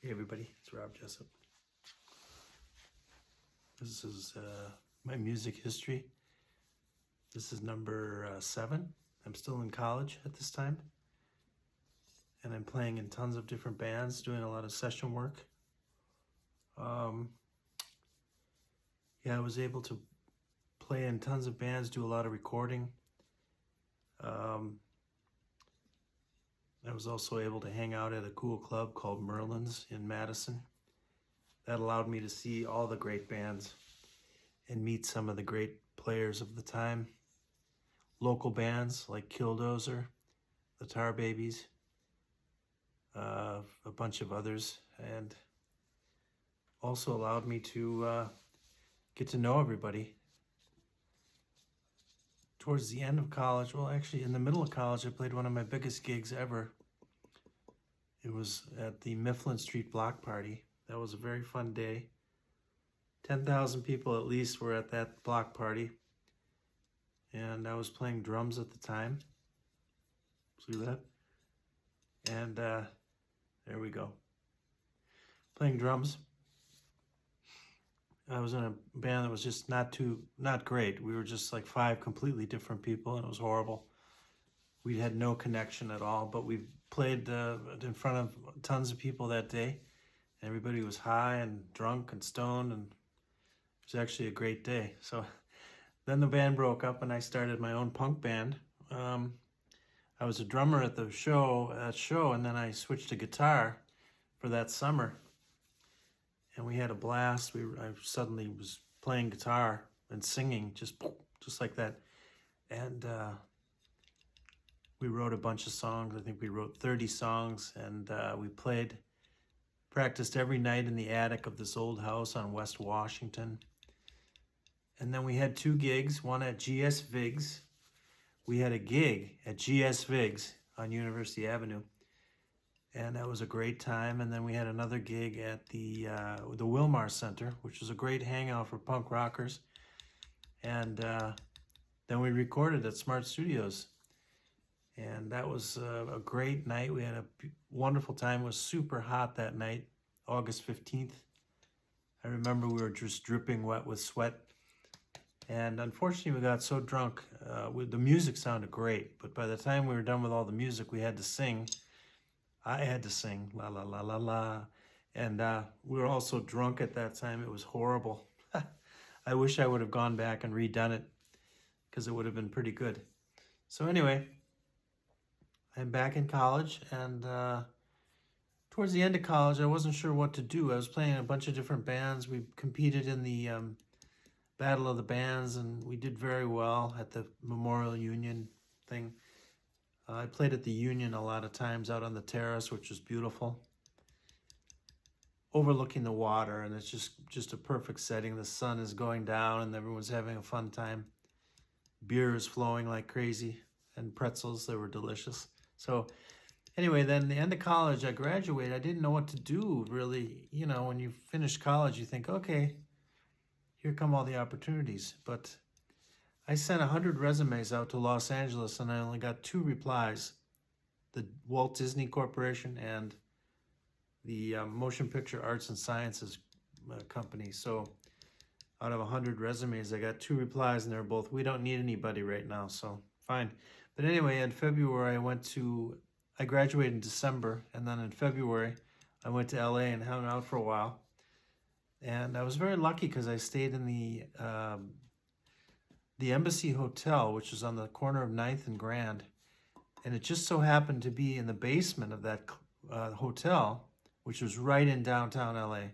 Hey everybody, it's Rob Jessup. This is my music history. This is number 7. I'm still in college at this time. And I'm playing in tons of different bands, doing a lot of session work. I was able to play in tons of bands, do a lot of recording. I was also able to hang out at a cool club called Merlin's in Madison. That allowed me to see all the great bands and meet some of the great players of the time. Local bands like Killdozer, the Tar Babies, a bunch of others, and also allowed me to get to know everybody. Towards the end of college, well actually in the middle of college, I played one of my biggest gigs ever. It was at the Mifflin Street Block Party. That was a very fun day. 10,000 people at least were at that block party. And I was playing drums at the time. See that? And there we go. Playing drums. I was in a band that was just not great. We were just like 5 completely different people, and it was horrible. We had no connection at all, but we played in front of tons of people that day. Everybody was high and drunk and stoned, and it was actually a great day. So then the band broke up, and I started my own punk band. I was a drummer at the show, and then I switched to guitar for that summer. And we had a blast. I suddenly was playing guitar and singing just like that. And we wrote a bunch of songs. I think we wrote 30 songs, and we practiced every night in the attic of this old house on West Washington. And then we had 2 gigs, one at GS Viggs. We had a gig at GS Viggs on University Avenue, and that was a great time. And then we had another gig at the Wilmar Center, which was a great hangout for punk rockers. And then we recorded at Smart Studios, and that was a great night. We had a wonderful time. It was super hot that night, August 15th. I remember we were just dripping wet with sweat. And unfortunately, we got so drunk. The music sounded great, but by the time we were done with all the music, we had to sing. I had to sing, la, la, la, la, la. And we were all so drunk at that time, it was horrible. I wish I would have gone back and redone it, because it would have been pretty good. So anyway, I'm back in college, and towards the end of college, I wasn't sure what to do. I was playing in a bunch of different bands. We competed in the Battle of the Bands, and we did very well at the Memorial Union thing. I played at the Union a lot of times out on the terrace, which was beautiful, overlooking the water, and it's just a perfect setting. The sun is going down, and everyone's having a fun time. Beer is flowing like crazy, and pretzels, they were delicious. So anyway, then the end of college, I graduated. I didn't know what to do, really. You know, when you finish college, you think, okay, here come all the opportunities. But I sent 100 resumes out to Los Angeles, and I only got 2 replies. The Walt Disney Corporation and the Motion Picture Arts and Sciences company. So out of 100 resumes, I got 2 replies, and they're both, we don't need anybody right now, so fine. But anyway, in February, I graduated in December, and then in February, I went to LA and hung out for a while. And I was very lucky because I stayed in the Embassy Hotel, which is on the corner of 9th and Grand. And it just so happened to be in the basement of that hotel, which was right in downtown LA.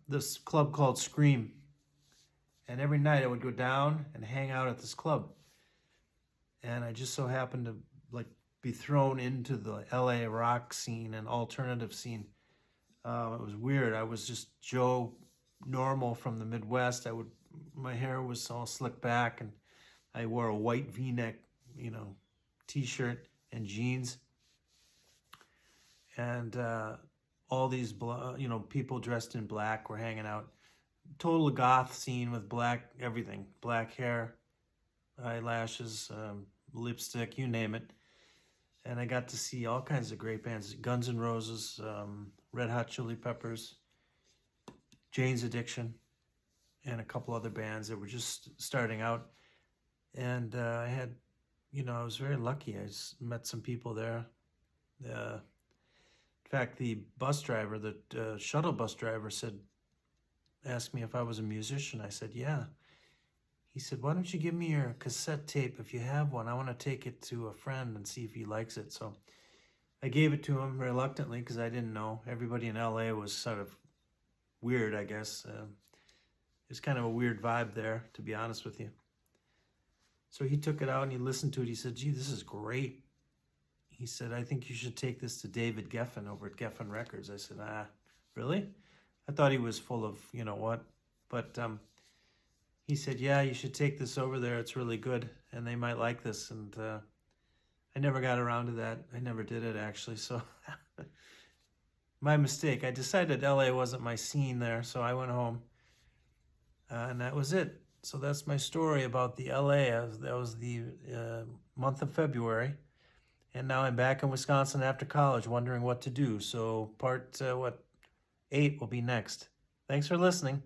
This club called Scream. And every night I would go down and hang out at this club. And I just so happened to be thrown into the LA rock scene and alternative scene. It was weird. I was just Joe Normal from the Midwest. My hair was all slicked back, and I wore a white V-neck, t-shirt and jeans. And all these, people dressed in black were hanging out. Total goth scene with black everything, black hair, eyelashes, lipstick, you name it. And I got to see all kinds of great bands, Guns N' Roses, Red Hot Chili Peppers, Jane's Addiction, and a couple other bands that were just starting out. And I had, I was very lucky. I met some people there. In fact, the bus driver, the shuttle bus driver, asked me if I was a musician. I said, yeah. He said, why don't you give me your cassette tape if you have one? I want to take it to a friend and see if he likes it. So I gave it to him reluctantly because I didn't know. Everybody in LA was sort of weird, I guess. It's kind of a weird vibe there, to be honest with you. So he took it out and he listened to it. He said, gee, this is great. He said, I think you should take this to David Geffen over at Geffen Records. I said, really? I thought he was full of, you know what? But he said, yeah, you should take this over there. It's really good, and they might like this. And I never got around to that. I never did it, actually. So my mistake. I decided LA wasn't my scene there, so I went home. And that was it. So that's my story about the LA. That was the month of February. And now I'm back in Wisconsin after college wondering what to do. So part 8 will be next. Thanks for listening.